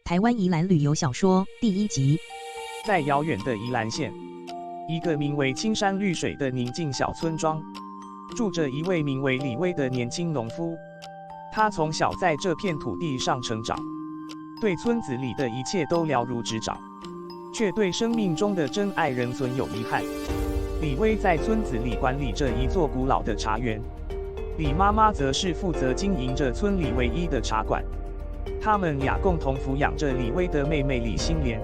台湾宜兰旅游小说第1集。在遥远的宜兰县，一个名为青山绿水的宁静小村庄，住着一位名为李威的年轻农夫。他从小在这片土地上成长，对村子里的一切都了如指掌，却对生命中的真爱仍存有遗憾。李威在村子里管理着一座古老的茶园，李妈妈则是负责经营着村里唯一的茶馆。他们俩共同抚养着李威的妹妹李心莲。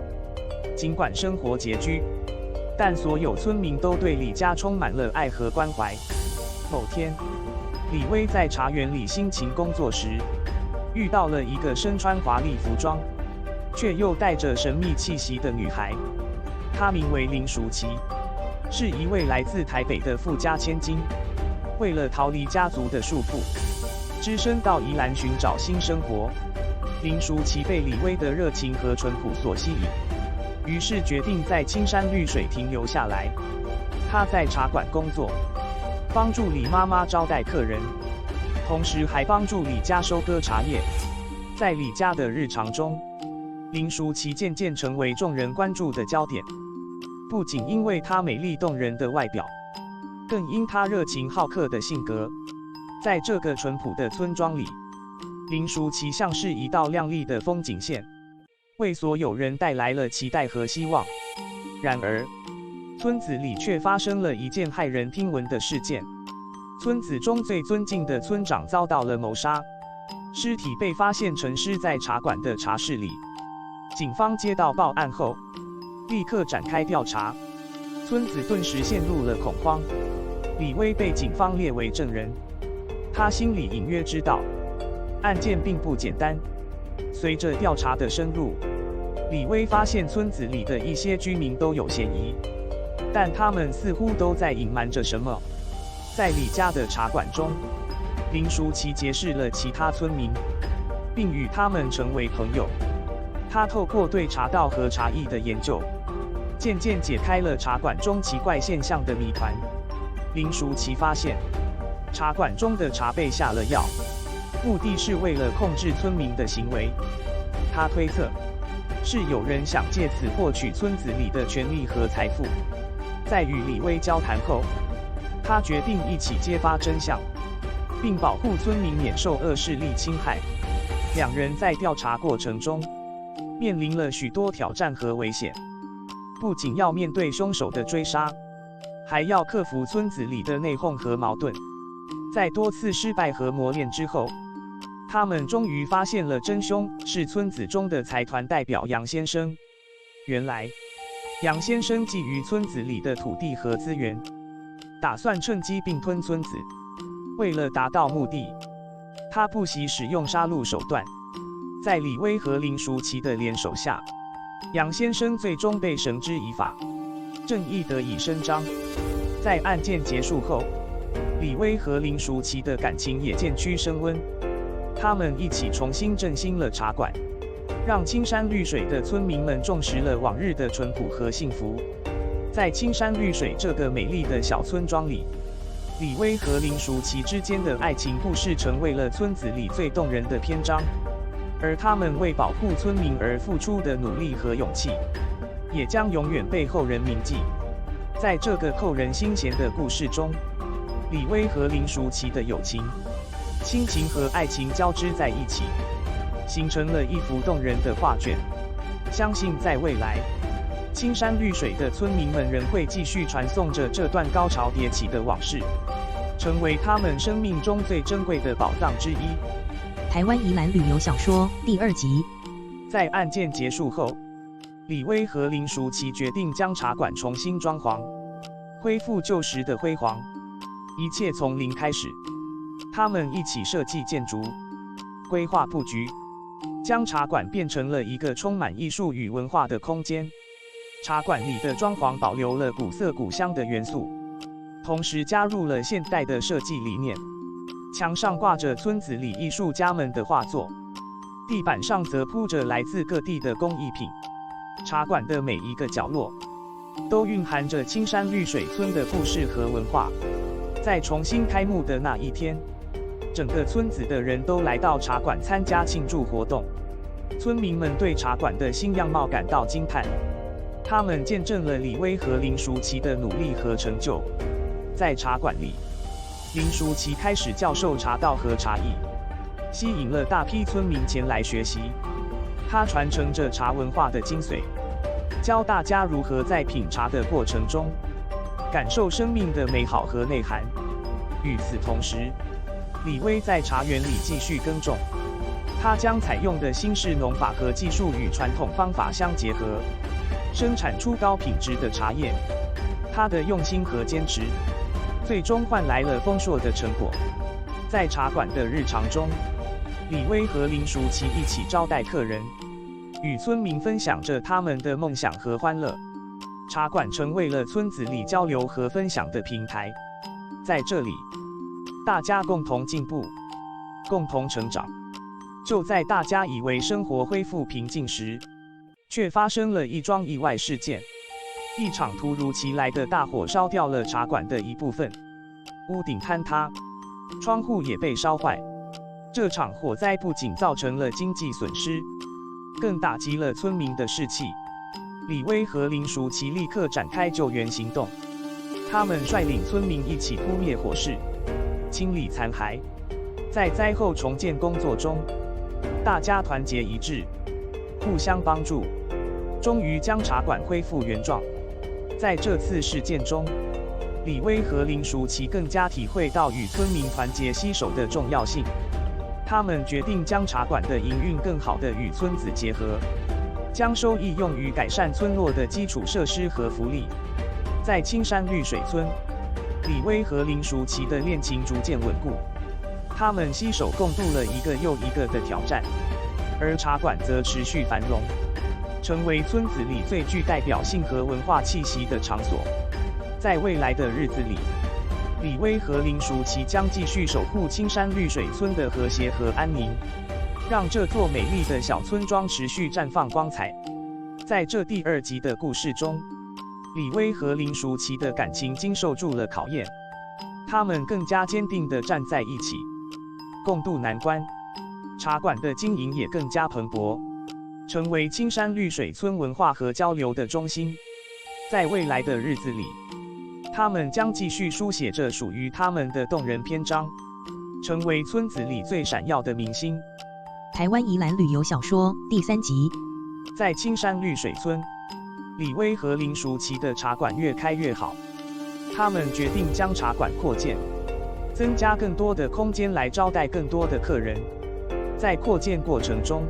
尽管生活拮据，但所有村民都对李家充满了爱和关怀。某天，李威在茶园里辛勤工作时，遇到了一个身穿华丽服装，却又带着神秘气息的女孩。她名为林淑琪，是一位来自台北的富家千金。为了逃离家族的束缚，只身到宜兰寻找新生活。林淑琪被李威的热情和淳朴所吸引，于是决定在青山绿水停留下来。她在茶馆工作，帮助李妈妈招待客人，同时还帮助李家收割茶叶。在李家的日常中，林淑琪渐渐成为众人关注的焦点，不仅因为她美丽动人的外表，更因她热情好客的性格。在这个淳朴的村庄里，林淑琪像是一道亮丽的风景线，为所有人带来了期待和希望。然而，村子里却发生了一件骇人听闻的事件。村子中最尊敬的村长遭到了谋杀，尸体被发现沉尸在茶馆的茶室里。警方接到报案后，立刻展开调查，村子顿时陷入了恐慌。李威被警方列为证人，他心里隐约知道，案件并不简单。随着调查的深入，李威发现村子里的一些居民都有嫌疑，但他们似乎都在隐瞒着什么。在李家的茶馆中，林淑琪结识了其他村民，并与他们成为朋友。他透过对茶道和茶艺的研究，渐渐解开了茶馆中奇怪现象的谜团。林淑琪发现，茶馆中的茶被下了药，目的是为了控制村民的行为。他推测，是有人想借此获取村子里的权力和财富。在与李威交谈后，他决定一起揭发真相，并保护村民免受恶势力侵害。两人在调查过程中面临了许多挑战和危险，不仅要面对凶手的追杀，还要克服村子里的内讧和矛盾。在多次失败和磨练之后，他们终于发现了真凶是村子中的财团代表杨先生。原来，杨先生觊觎村子里的土地和资源，打算趁机并吞村子。为了达到目的，他不惜使用杀戮手段。在李威和林淑琪的联手下，杨先生最终被绳之以法，正义得以伸张。在案件结束后，李威和林淑琪的感情也渐趋升温。他们一起重新振兴了茶馆，让青山绿水的村民们重拾了往日的淳朴和幸福。在青山绿水这个美丽的小村庄里，李威和林淑琪之间的爱情故事成为了村子里最动人的篇章。而他们为保护村民而付出的努力和勇气，也将永远被后人铭记。在这个扣人心弦的故事中，李威和林淑琪的友情、亲情和爱情交织在一起，形成了一幅动人的画卷。相信在未来，青山绿水的村民们仍会继续传颂着这段高潮迭起的往事，成为他们生命中最珍贵的宝藏之一。台湾宜兰旅游小说第2集。在案件结束后，李威和林淑琪决定将茶馆重新装潢，恢复旧时的辉煌。一切从零开始，他们一起设计建筑，规划布局，将茶馆变成了一个充满艺术与文化的空间。茶馆里的装潢保留了古色古香的元素，同时加入了现代的设计理念。墙上挂着村子里艺术家们的画作，地板上则铺着来自各地的工艺品。茶馆的每一个角落都蕴含着青山绿水村的故事和文化。在重新开幕的那一天，整个村子的人都来到茶馆参加庆祝活动。村民们对茶馆的新样貌感到惊叹，他们见证了李威和林淑琪的努力和成就。在茶馆里，林淑琪开始教授茶道和茶艺，吸引了大批村民前来学习。她传承着茶文化的精髓，教大家如何在品茶的过程中感受生命的美好和内涵。与此同时，李威在茶园里继续耕种，他将采用的新式农法和技术与传统方法相结合，生产出高品质的茶叶。他的用心和坚持，最终换来了丰硕的成果。在茶馆的日常中，李威和林淑琪一起招待客人，与村民分享着他们的梦想和欢乐。茶馆成为了村子里交流和分享的平台，在这里，大家共同进步，共同成长。就在大家以为生活恢复平静时，却发生了一桩意外事件。一场突如其来的大火烧掉了茶馆的一部分，屋顶坍塌，窗户也被烧坏。这场火灾不仅造成了经济损失，更打击了村民的士气。李威和林淑琪立刻展开救援行动，他们率领村民一起扑灭火势，清理残骸。在灾后重建工作中，大家团结一致，互相帮助，终于将茶馆恢复原状。在这次事件中，李威和林淑琪更加体会到与村民团结携手的重要性。他们决定将茶馆的营运更好地与村子结合，将收益用于改善村落的基础设施和福利。在青山绿水村，李威和林淑琪的恋情逐渐稳固，他们携手共度了一个又一个的挑战，而茶馆则持续繁荣，成为村子里最具代表性和文化气息的场所。在未来的日子里，李威和林淑琪将继续守护青山绿水村的和谐和安宁，让这座美丽的小村庄持续绽放光彩。在这第2集的故事中，李威和林淑琪的感情经受住了考验，他们更加坚定地站在一起，共度难关。茶馆的经营也更加蓬勃，成为青山绿水村文化和交流的中心。在未来的日子里，他们将继续书写着属于他们的动人篇章，成为村子里最闪耀的明星。台湾宜兰旅游小说第3集。在青山绿水村，李威和林淑琪的茶馆越开越好，他们决定将茶馆扩建，增加更多的空间来招待更多的客人。在扩建过程中，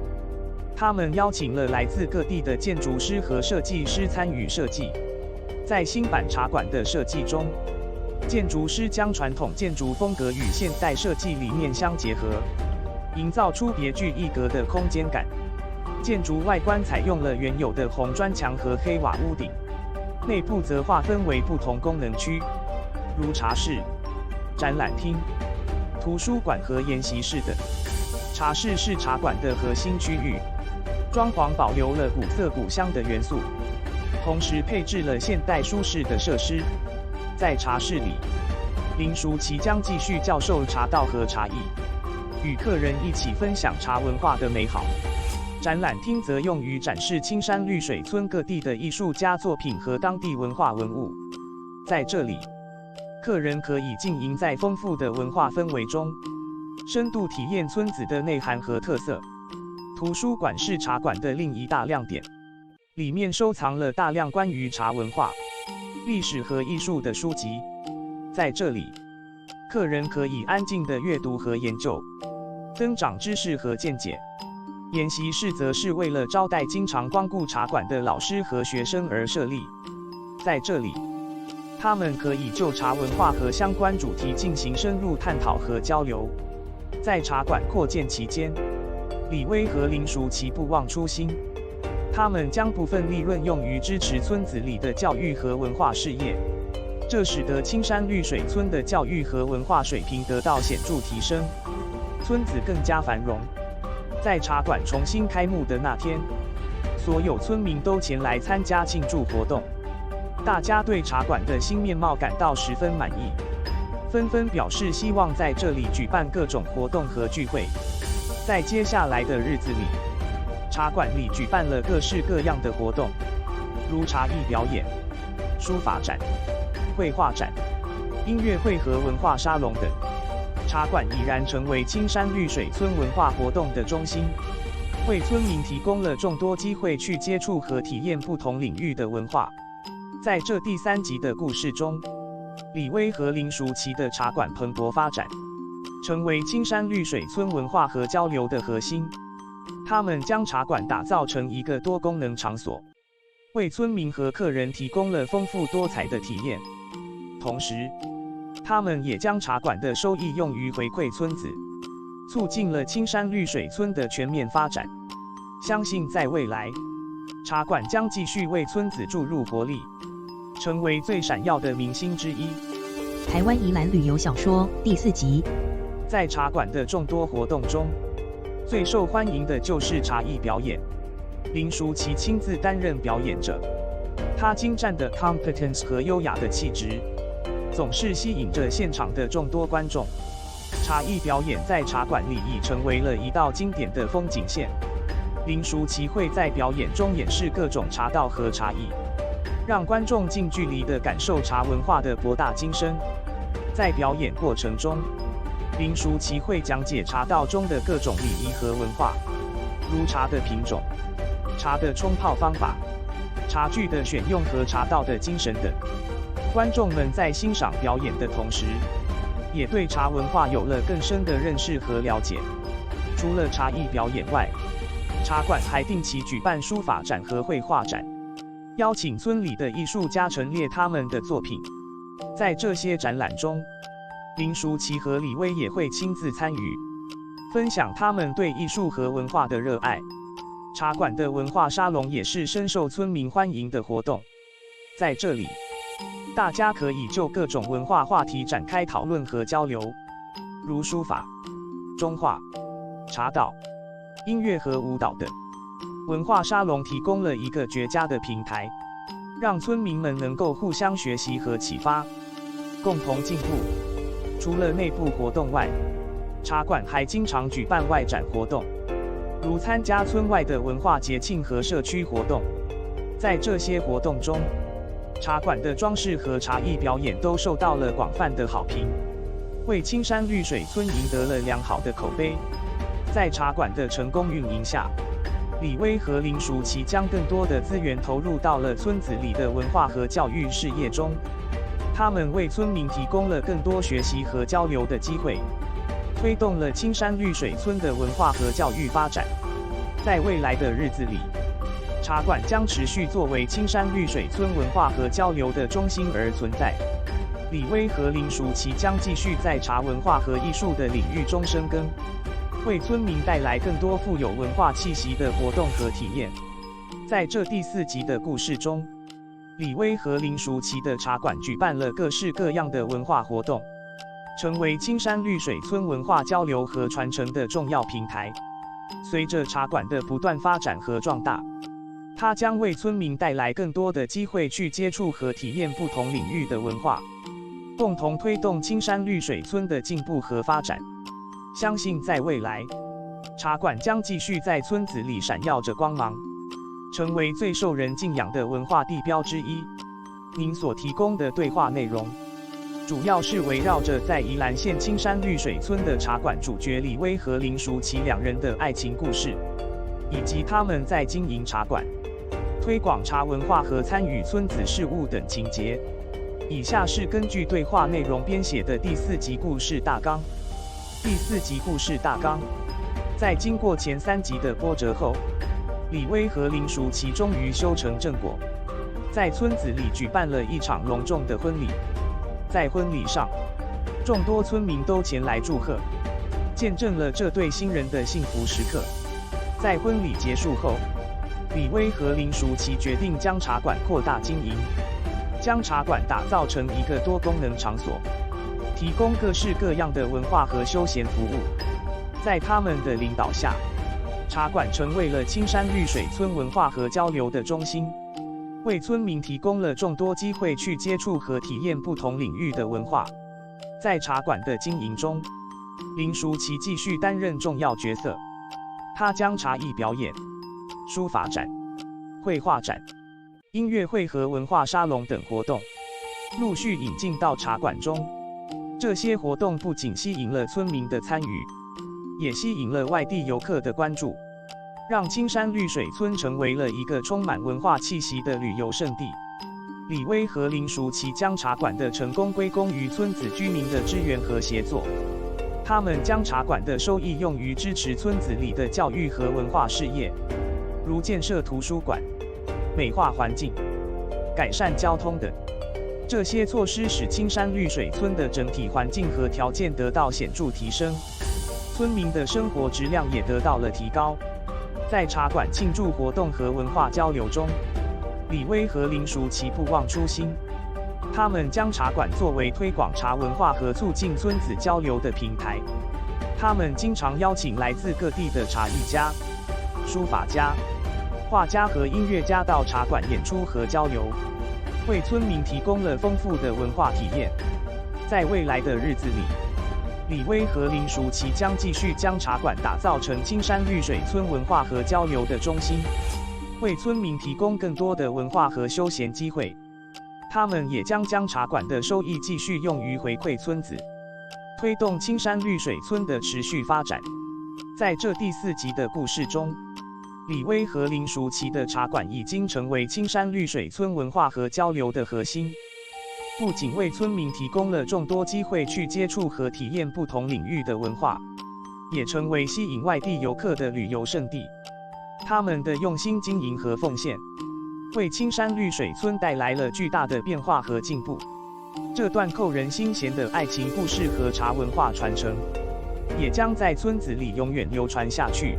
他们邀请了来自各地的建筑师和设计师参与设计。在新版茶馆的设计中，建筑师将传统建筑风格与现代设计理念相结合，营造出别具一格的空间感。建筑外观采用了原有的红砖墙和黑瓦屋顶，内部则划分为不同功能区，如茶室、展览厅、图书馆和研习室等。茶室是茶馆的核心区域，装潢保留了古色古香的元素，同时配置了现代舒适的设施。在茶室里，林淑琪将继续教授茶道和茶艺，与客人一起分享茶文化的美好。展览厅则用于展示青山绿水村各地的艺术家作品和当地文化文物。在这里，客人可以浸淫在丰富的文化氛围中，深度体验村子的内涵和特色。图书馆是茶馆的另一大亮点，里面收藏了大量关于茶文化、历史和艺术的书籍。在这里，客人可以安静地阅读和研究，增长知识和见解。研习室则是为了招待经常光顾茶馆的老师和学生而设立。在这里，他们可以就茶文化和相关主题进行深入探讨和交流。在茶馆扩建期间，李威和林淑琪不忘初心，他们将部分利润用于支持村子里的教育和文化事业，这使得青山绿水村的教育和文化水平得到显著提升，村子更加繁荣。在茶馆重新开幕的那天，所有村民都前来参加庆祝活动，大家对茶馆的新面貌感到十分满意，纷纷表示希望在这里举办各种活动和聚会。在接下来的日子里，茶馆里举办了各式各样的活动，如茶艺表演、书法展、绘画展、音乐会和文化沙龙等。茶馆已然成为青山绿水村文化活动的中心，为村民提供了众多机会去接触和体验不同领域的文化。在这第3集的故事中，李威和林淑琪的茶馆蓬勃发展，成为青山绿水村文化和交流的核心。他们将茶馆打造成一个多功能场所，为村民和客人提供了丰富多彩的体验。同时，他们也将茶馆的收益用于回馈村子，促进了青山绿水村的全面发展。相信在未来，茶馆将继续为村子注入活力，成为最闪耀的明星之一。台湾宜兰旅游小说第4集。在茶馆的众多活动中，最受欢迎的就是茶艺表演。林淑琪亲自担任表演者，她精湛的 competence 和优雅的气质，总是吸引着现场的众多观众。茶艺表演在茶馆里已成为了一道经典的风景线。林淑琪会在表演中演示各种茶道和茶艺，让观众近距离地感受茶文化的博大精深。在表演过程中，林淑琪会讲解茶道中的各种礼仪和文化，如茶的品种、茶的冲泡方法、茶具的选用和茶道的精神等。观众们在欣赏表演的同时，也对茶文化有了更深的认识和了解。除了茶艺表演外，茶馆还定期举办书法展和绘画展，邀请村里的艺术家陈列他们的作品。在这些展览中，林淑琪和李威也会亲自参与，分享他们对艺术和文化的热爱。茶馆的文化沙龙也是深受村民欢迎的活动，在这里，大家可以就各种文化话题展开讨论和交流，如书法、中画、茶道、音乐和舞蹈等。文化沙龙提供了一个绝佳的平台，让村民们能够互相学习和启发，共同进步。除了内部活动外，茶馆还经常举办外展活动，如参加村外的文化节庆和社区活动。在这些活动中，茶馆的装饰和茶艺表演都受到了广泛的好评，为青山绿水村赢得了良好的口碑。在茶馆的成功运营下，李威和林淑琪将更多的资源投入到了村子里的文化和教育事业中。他们为村民提供了更多学习和交流的机会，推动了青山绿水村的文化和教育发展。在未来的日子里，茶馆将持续作为青山绿水村文化和交流的中心而存在。李威和林淑琪将继续在茶文化和艺术的领域中深耕，为村民带来更多富有文化气息的活动和体验。在这第4集的故事中，李威和林淑琪的茶馆举办了各式各样的文化活动，成为青山绿水村文化交流和传承的重要平台。随着茶馆的不断发展和壮大，它将为村民带来更多的机会去接触和体验不同领域的文化，共同推动青山绿水村的进步和发展。相信在未来，茶馆将继续在村子里闪耀着光芒，成为最受人敬仰的文化地标之一。您所提供的对话内容，主要是围绕着在宜兰县青山绿水村的茶馆主角李威和林淑琪2人的爱情故事，以及他们在经营茶馆、推广茶文化和参与村子事务等情节。以下是根据对话内容编写的第4集故事大纲。第4集故事大纲，在经过前3集的波折后，李威和林淑琪终于修成正果，在村子里举办了一场隆重的婚礼。在婚礼上，众多村民都前来祝贺，见证了这对新人的幸福时刻。在婚礼结束后，李威和林淑琪决定将茶馆扩大经营，将茶馆打造成一个多功能场所，提供各式各样的文化和休闲服务。在他们的领导下，茶馆成为了青山绿水村文化和交流的中心，为村民提供了众多机会去接触和体验不同领域的文化。在茶馆的经营中，林淑琪继续担任重要角色，她将茶艺表演、书法展、绘画展、音乐会和文化沙龙等活动陆续引进到茶馆中。这些活动不仅吸引了村民的参与，也吸引了外地游客的关注，让青山绿水村成为了一个充满文化气息的旅游胜地。李威和林淑琪将茶馆的成功归功于村子居民的支援和协作。他们将茶馆的收益用于支持村子里的教育和文化事业，如建设图书馆、美化环境、改善交通等。这些措施使青山绿水村的整体环境和条件得到显著提升，村民的生活质量也得到了提高。在茶馆庆祝活动和文化交流中，李威和林淑琪不忘初心，他们将茶馆作为推广茶文化和促进村子交流的平台。他们经常邀请来自各地的茶艺家、书法家、画家和音乐家到茶馆演出和交流，为村民提供了丰富的文化体验。在未来的日子里，李威和林淑琪将继续将茶馆打造成青山绿水村文化和交流的中心，为村民提供更多的文化和休闲机会。他们也将茶馆的收益继续用于回馈村子，推动青山绿水村的持续发展。在这第4集的故事中，李威和林淑琪的茶馆已经成为青山绿水村文化和交流的核心，不仅为村民提供了众多机会去接触和体验不同领域的文化，也成为吸引外地游客的旅游胜地。他们的用心经营和奉献，为青山绿水村带来了巨大的变化和进步。这段扣人心弦的爱情故事和茶文化传承，也将在村子里永远流传下去。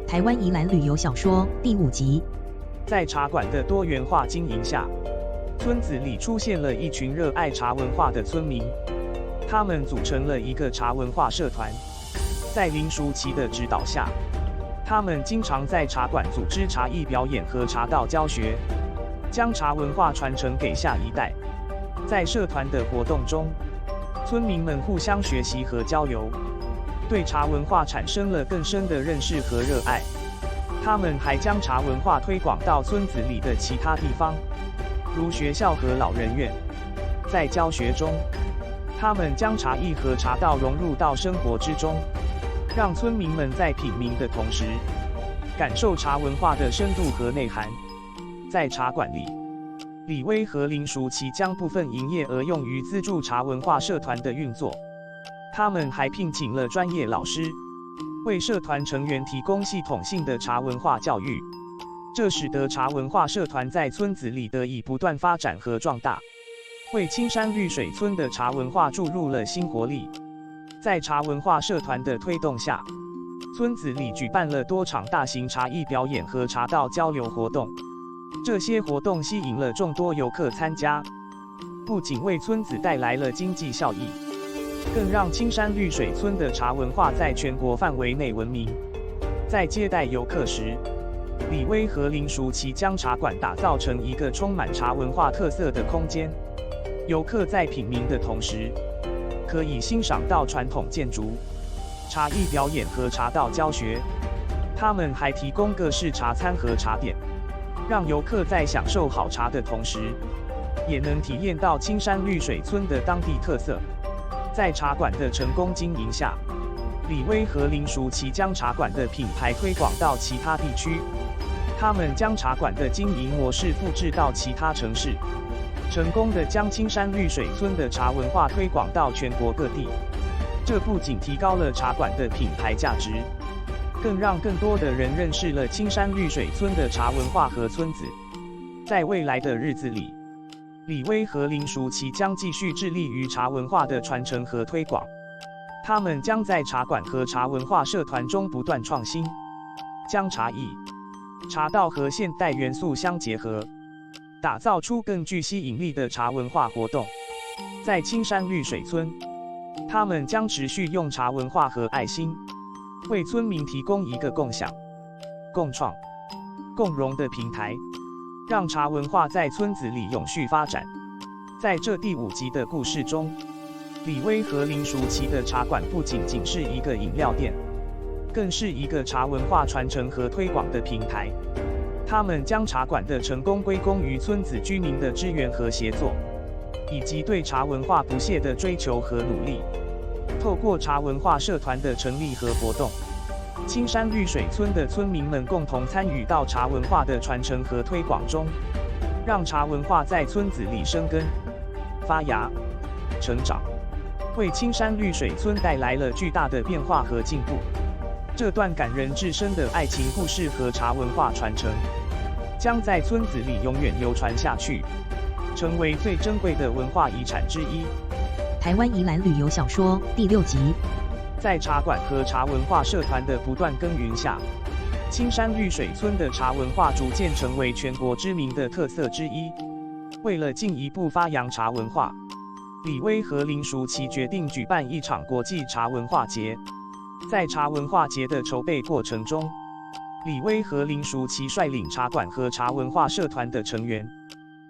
台湾宜兰旅游小说第5集。在茶馆的多元化经营下，村子里出现了一群热爱茶文化的村民，他们组成了一个茶文化社团。在林淑琪的指导下，他们经常在茶馆组织茶艺表演和茶道教学，将茶文化传承给下一代。在社团的活动中，村民们互相学习和交流，对茶文化产生了更深的认识和热爱。他们还将茶文化推广到村子里的其他地方，如学校和老人院。在教学中，他们将茶艺和茶道融入到生活之中，让村民们在品茗的同时，感受茶文化的深度和内涵。在茶馆里，李威和林淑琪将部分营业额用于资助茶文化社团的运作。他们还聘请了专业老师，为社团成员提供系统性的茶文化教育，这使得茶文化社团在村子里得以不断发展和壮大，为青山绿水村的茶文化注入了新活力。在茶文化社团的推动下，村子里举办了多场大型茶艺表演和茶道交流活动，这些活动吸引了众多游客参加，不仅为村子带来了经济效益，更让青山绿水村的茶文化在全国范围内闻名。在接待游客时，李威和林淑琪将茶馆打造成一个充满茶文化特色的空间，游客在品茗的同时，可以欣赏到传统建筑、茶艺表演和茶道教学。他们还提供各式茶餐和茶点，让游客在享受好茶的同时，也能体验到青山绿水村的当地特色。在茶馆的成功经营下，李威和林淑琪将茶馆的品牌推广到其他地区。他们将茶馆的经营模式复制到其他城市，成功地将青山绿水村的茶文化推广到全国各地。这不仅提高了茶馆的品牌价值，更让更多的人认识了青山绿水村的茶文化和村子。在未来的日子里，李威和林淑琪将继续致力于茶文化的传承和推广。他们将在茶馆和茶文化社团中不断创新，将茶艺、茶道和现代元素相结合，打造出更具吸引力的茶文化活动。在青山绿水村，他们将持续用茶文化和爱心，为村民提供一个共享、共创、共荣的平台，让茶文化在村子里永续发展。在这第5集的故事中，李威和林淑琪的茶馆不仅仅是一个饮料店，更是一个茶文化传承和推广的平台。他们将茶馆的成功归功于村子居民的支援和协作，以及对茶文化不懈的追求和努力。透过茶文化社团的成立和活动，青山绿水村的村民们共同参与到茶文化的传承和推广中，让茶文化在村子里生根、发芽、成长，为青山绿水村带来了巨大的变化和进步。这段感人至深的爱情故事和茶文化传承，将在村子里永远流传下去，成为最珍贵的文化遗产之一。台湾宜兰旅游小说第6集。在茶馆和茶文化社团的不断耕耘下，青山绿水村的茶文化逐渐成为全国知名的特色之一。为了进一步发扬茶文化，李威和林淑琪决定举办一场国际茶文化节。在茶文化节的筹备过程中，李威和林淑琪率领茶馆和茶文化社团的成员，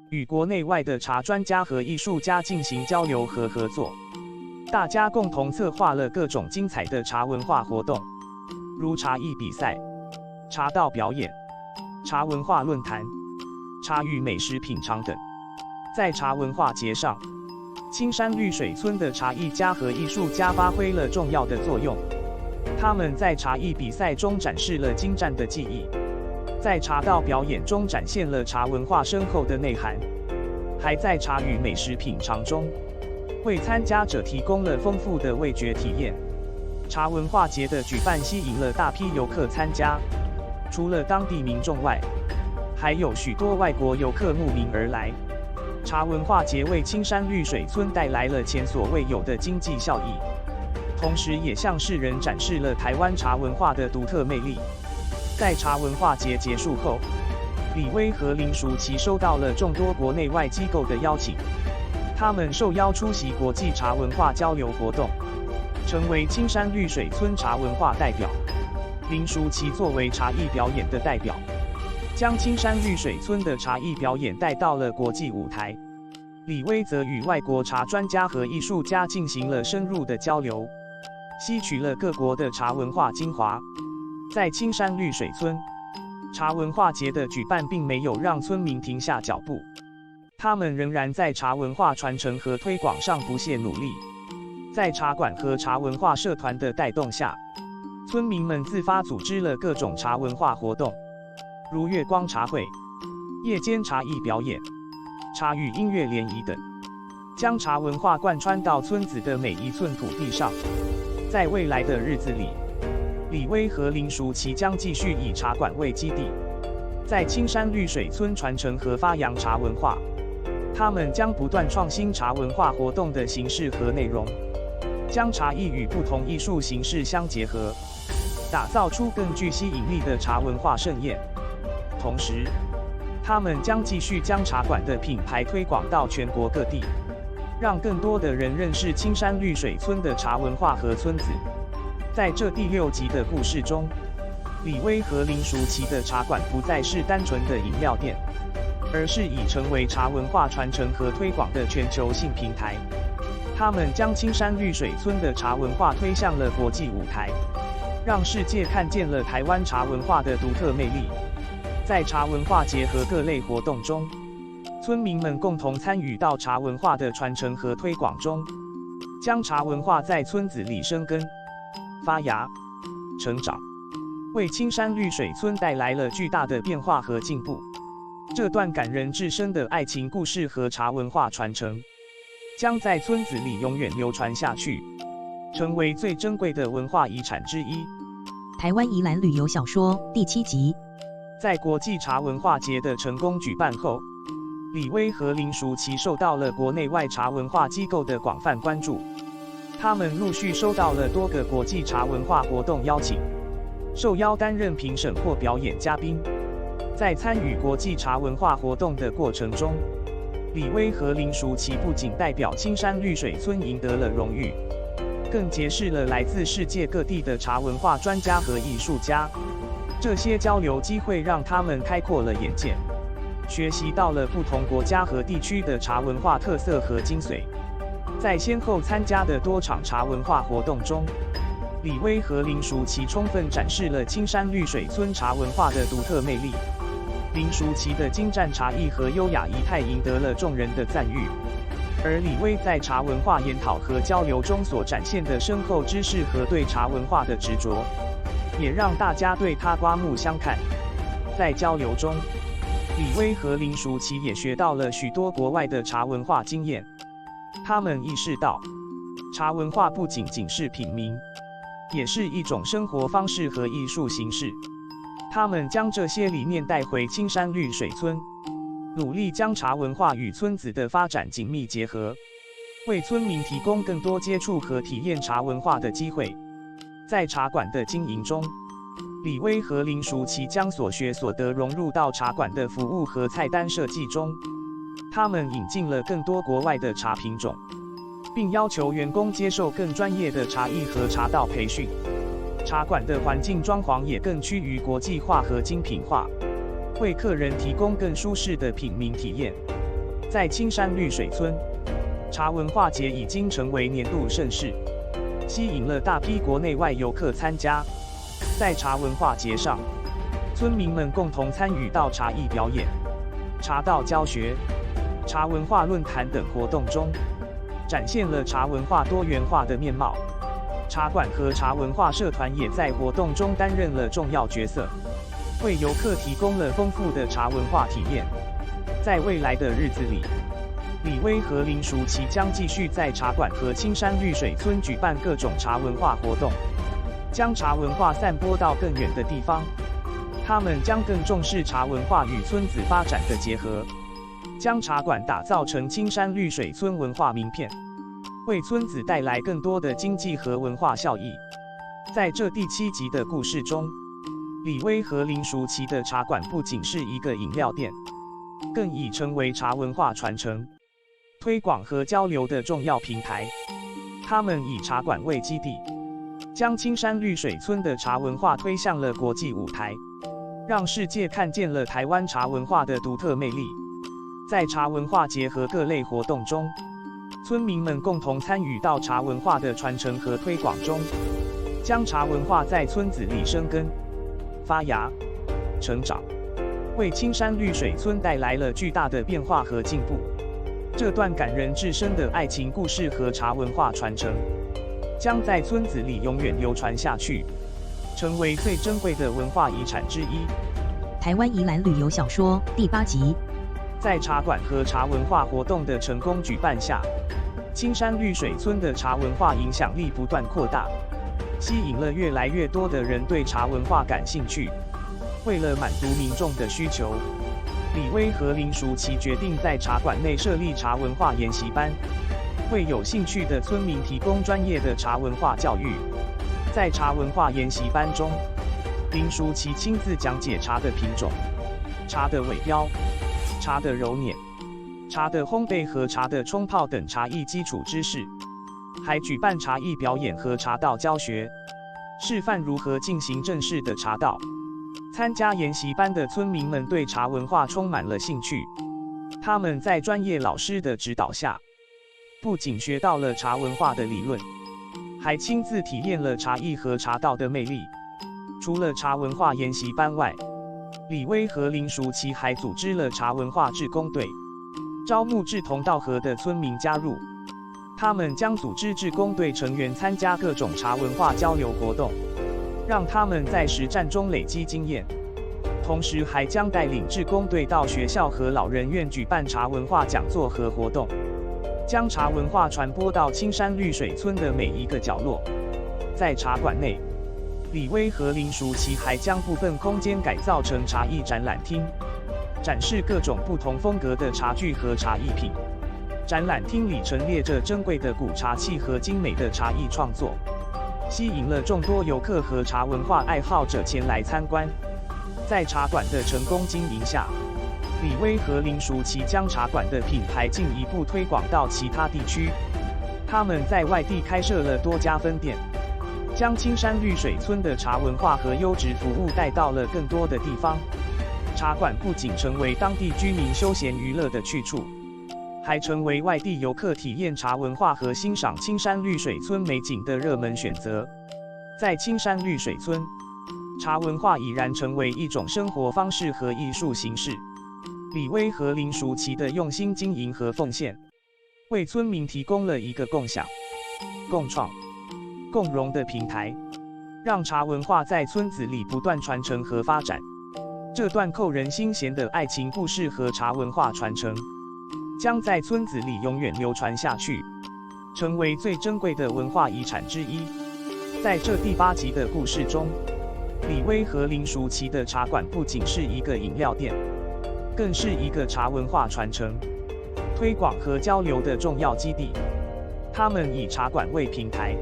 与国内外的茶专家和艺术家进行交流和合作。大家共同策划了各种精彩的茶文化活动，如茶艺比赛、茶道表演、茶文化论坛、茶与美食品尝等。在茶文化节上，青山绿水村的茶艺家和艺术家发挥了重要的作用。他们在茶艺比赛中展示了精湛的技艺，在茶道表演中展现了茶文化深厚的内涵，还在茶与美食品尝中为参加者提供了丰富的味觉体验。茶文化节的举办吸引了大批游客参加，除了当地民众外，还有许多外国游客慕名而来。茶文化节为青山绿水村带来了前所未有的经济效益，同时也向世人展示了台湾茶文化的独特魅力。在茶文化节结束后，李威和林淑琪收到了众多国内外机构的邀请，他们受邀出席国际茶文化交流活动，成为青山绿水村茶文化代表。林淑琪作为茶艺表演的代表，将青山绿水村的茶艺表演带到了国际舞台。李威则与外国茶专家和艺术家进行了深入的交流，吸取了各国的茶文化精华。在青山绿水村，茶文化节的举办并没有让村民停下脚步，他们仍然在茶文化传承和推广上不懈努力。在茶馆和茶文化社团的带动下，村民们自发组织了各种茶文化活动，如月光茶会、夜间茶艺表演、茶与音乐联谊等，将茶文化贯穿到村子的每一寸土地上。在未来的日子里，李威和林淑琪将继续以茶馆为基地，在青山绿水村传承和发扬茶文化。他们将不断创新茶文化活动的形式和内容，将茶艺与不同艺术形式相结合，打造出更具吸引力的茶文化盛宴。同时，他们将继续将茶馆的品牌推广到全国各地，让更多的人认识青山绿水村的茶文化和村子。在这第6集的故事中，李威和林淑琪的茶馆不再是单纯的饮料店，而是已成为茶文化传承和推广的全球性平台。他们将青山绿水村的茶文化推向了国际舞台，让世界看见了台湾茶文化的独特魅力。在茶文化节和各类活动中，村民们共同参与到茶文化的传承和推广中，将茶文化在村子里生根、发芽、成长，为青山绿水村带来了巨大的变化和进步。这段感人至深的爱情故事和茶文化传承，将在村子里永远流传下去，成为最珍贵的文化遗产之一。台湾宜兰旅游小说第7集。在国际茶文化节的成功举办后，李威和林淑琪受到了国内外茶文化机构的广泛关注。他们陆续收到了多个国际茶文化活动邀请，受邀担任评审或表演嘉宾。在参与国际茶文化活动的过程中，李威和林淑琪不仅代表青山绿水村赢得了荣誉，更结识了来自世界各地的茶文化专家和艺术家。这些交流机会让他们开阔了眼界，学习到了不同国家和地区的茶文化特色和精髓。在先后参加的多场茶文化活动中，李威和林淑琪充分展示了青山绿水村茶文化的独特魅力。林淑琪的精湛茶艺和优雅仪态赢得了众人的赞誉，而李威在茶文化研讨和交流中所展现的深厚知识和对茶文化的执着，也让大家对他刮目相看。在交流中，李威和林淑琪也学到了许多国外的茶文化经验。他们意识到，茶文化不仅仅是品茗，也是一种生活方式和艺术形式。他们将这些理念带回青山绿水村，努力将茶文化与村子的发展紧密结合，为村民提供更多接触和体验茶文化的机会。在茶馆的经营中，李威和林淑琪将所学所得融入到茶馆的服务和菜单设计中。他们引进了更多国外的茶品种，并要求员工接受更专业的茶艺和茶道培训。茶馆的环境装潢也更趋于国际化和精品化，为客人提供更舒适的品茗体验。在青山绿水村，茶文化节已经成为年度盛事，吸引了大批国内外游客参加。在茶文化节上，村民们共同参与到茶艺表演、茶道教学、茶文化论坛等活动中，展现了茶文化多元化的面貌。茶馆和茶文化社团也在活动中担任了重要角色，为游客提供了丰富的茶文化体验。在未来的日子里，李威和林淑琪将继续在茶馆和青山绿水村举办各种茶文化活动，将茶文化散播到更远的地方。他们将更重视茶文化与村子发展的结合，将茶馆打造成青山绿水村文化名片，为村子带来更多的经济和文化效益。在这第7集的故事中，李威和林淑琪的茶馆不仅是一个饮料店，更已成为茶文化传承、推广和交流的重要平台。他们以茶馆为基地，将青山绿水村的茶文化推向了国际舞台，让世界看见了台湾茶文化的独特魅力。在茶文化节和各类活动中，村民们共同参与到茶文化的传承和推广中，将茶文化在村子里生根、发芽、成长，为青山绿水村带来了巨大的变化和进步。这段感人至深的爱情故事和茶文化传承，将在村子里永远流传下去，成为最珍贵的文化遗产之一。台湾宜兰旅游小说第8集。在茶馆和茶文化活动的成功举办下，青山绿水村的茶文化影响力不断扩大，吸引了越来越多的人对茶文化感兴趣。为了满足民众的需求，李威和林淑琪决定在茶馆内设立茶文化研习班，为有兴趣的村民提供专业的茶文化教育。在茶文化研习班中，林淑琪亲自讲解茶的品种、茶的萎标、茶的揉捻、茶的烘焙和茶的冲泡等茶艺基础知识，还举办茶艺表演和茶道教学，示范如何进行正式的茶道。参加研习班的村民们对茶文化充满了兴趣，他们在专业老师的指导下，不仅学到了茶文化的理论，还亲自体验了茶艺和茶道的魅力。除了茶文化研习班外，李威和林淑琪还组织了茶文化志工队，招募志同道合的村民加入。他们将组织志工队成员参加各种茶文化交流活动，让他们在实战中累积经验。同时还将带领志工队到学校和老人院举办茶文化讲座和活动，将茶文化传播到青山绿水村的每一个角落。在茶馆内，李威和林淑琪还将部分空间改造成茶艺展览厅，展示各种不同风格的茶具和茶艺品。展览厅里陈列着珍贵的古茶器和精美的茶艺创作，吸引了众多游客和茶文化爱好者前来参观。在茶馆的成功经营下，李威和林淑琪将茶馆的品牌进一步推广到其他地区。他们在外地开设了多家分店，将青山绿水村的茶文化和优质服务带到了更多的地方。茶馆不仅成为当地居民休闲娱乐的去处，还成为外地游客体验茶文化和欣赏青山绿水村美景的热门选择。在青山绿水村，茶文化已然成为一种生活方式和艺术形式。李威和林淑琪的用心经营和奉献，为村民提供了一个共享、共创、共荣的平台，让茶文化在村子里不断传承和发展。这段扣人心弦的爱情故事和茶文化传承，将在村子里永远流传下去，成为最珍贵的文化遗产之一。在这第8集的故事中，李威和林淑琪的茶馆不仅是一个饮料店，更是一个茶文化传承、推广和交流的重要基地。他们以茶馆为平台，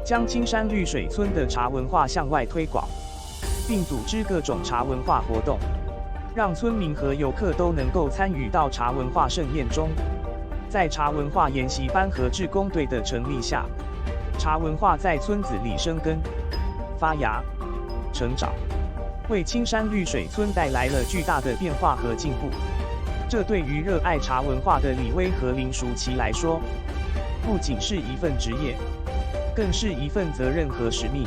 将青山绿水村的茶文化向外推广，并组织各种茶文化活动，让村民和游客都能够参与到茶文化盛宴中。在茶文化研习班和志工队的成立下，茶文化在村子里生根、发芽、成长，为青山绿水村带来了巨大的变化和进步。这对于热爱茶文化的李威和林淑琪来说，不仅是一份职业，更是一份责任和使命。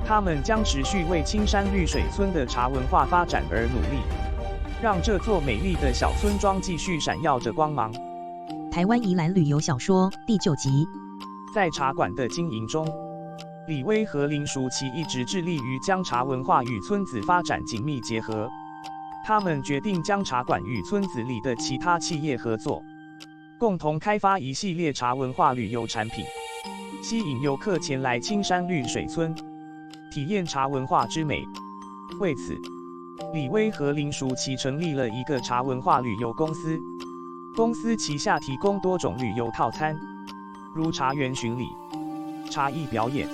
他们将持续为青山绿水村的茶文化发展而努力，让这座美丽的小村庄继续闪耀着光芒。台湾宜兰旅游小说第9集。在茶馆的经营中，李威和林淑琪一直致力于将茶文化与村子发展紧密结合。他们决定将茶馆与村子里的其他企业合作，共同开发一系列茶文化旅游产品，吸引游客前来青山绿水村，体验茶文化之美。为此，李威和林淑琪成立了一个茶文化旅游公司。公司旗下提供多种旅游套餐，如茶园巡礼、茶艺表演、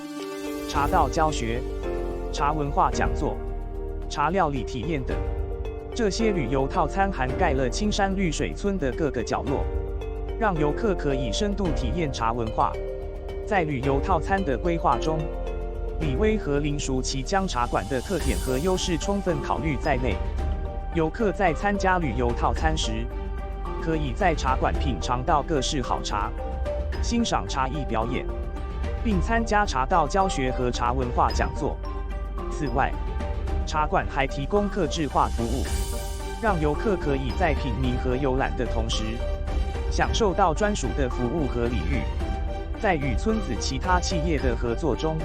茶道教学、茶文化讲座、茶料理体验等。这些旅游套餐涵盖了青山绿水村的各个角落，让游客可以深度体验茶文化。在旅游套餐的规划中，李威和林淑琪将茶馆的特点和优势充分考虑在内。游客在参加旅游套餐时，可以在茶馆品尝到各式好茶，欣赏茶艺表演，并参加茶道教学和茶文化讲座。此外，茶馆还提供客制化服务，让游客可以在品茗和游览的同时，享受到专属的服务和礼遇。在与村子其他企业的合作中，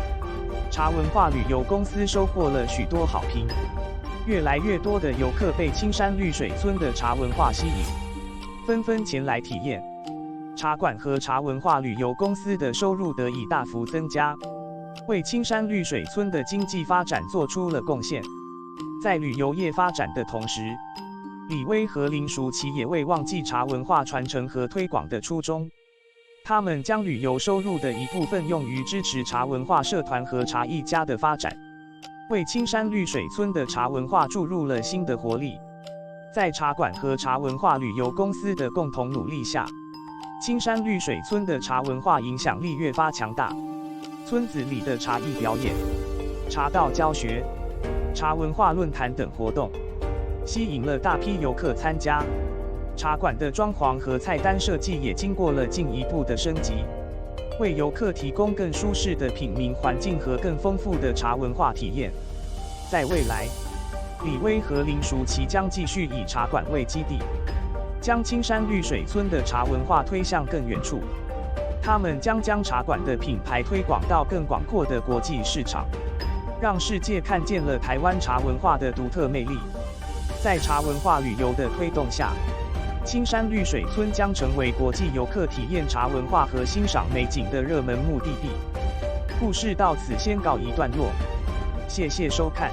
茶文化旅游公司收获了许多好评，越来越多的游客被青山绿水村的茶文化吸引，纷纷前来体验。茶馆和茶文化旅游公司的收入得以大幅增加，为青山绿水村的经济发展做出了贡献。在旅游业发展的同时，李威和林淑琪也未忘记茶文化传承和推广的初衷。他们将旅游收入的一部分用于支持茶文化社团和茶艺家的发展，为青山绿水村的茶文化注入了新的活力。在茶馆和茶文化旅游公司的共同努力下，青山绿水村的茶文化影响力越发强大。村子里的茶艺表演、茶道教学、茶文化论坛等活动，吸引了大批游客参加。茶馆的装潢和菜单设计也经过了进一步的升级，为游客提供更舒适的品茗环境和更丰富的茶文化体验。在未来，李威和林淑琪将继续以茶馆为基地，将青山绿水村的茶文化推向更远处。他们将茶馆的品牌推广到更广阔的国际市场，让世界看见了台湾茶文化的独特魅力。在茶文化旅游的推动下，青山绿水村将成为国际游客体验茶文化和欣赏美景的热门目的地。故事到此先告一段落，谢谢收看。